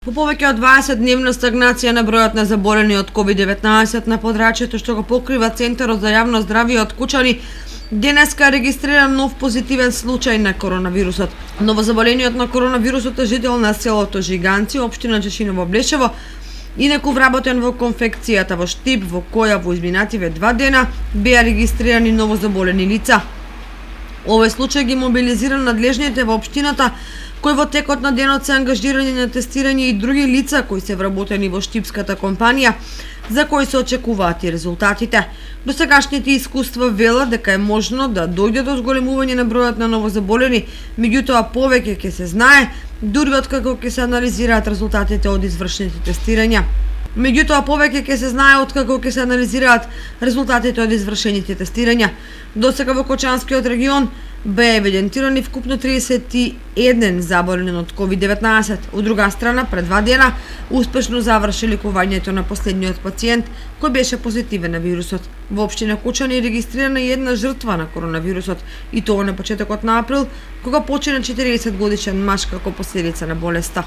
По повеќе од 20-дневна стагнација на бројот на заболени од COVID-19 на подрачјето што го покрива Центарот за јавно здравје од Кучани, денеска е регистриран нов позитивен случај на коронавирусот. Новозаболениот на коронавирусот е жител на селото Жиганци, општина Чешиново Блешево, инаку вработен во конфекцијата во Штип, во која во изминативе 2 дена беа регистрирани новозаболени лица. Овој случај ги мобилизира надлежните во општината, кои во текот на денот се ангажирани на тестирање и други лица кои се вработени во штипската компанија, за кои се очекуваат и резултатите. Досегашните искуства велат дека е можно да дојде до зголемување на бројот на новозаболени, меѓутоа повеќе ќе се знае, дури откако ќе се анализираат резултатите од извршените тестирања. Досега во Кочанскиот регион беа евидентирани вкупно 31 заболени од COVID-19. Од друга страна, пред 2 дена успешно заврши лекувањето на последниот пациент кој беше позитивен на вирусот. Во општина Кучани е регистрирана и една жртва на коронавирусот, и тоа на почетокот на април, кога почина 40 годишен маж како последица на болеста.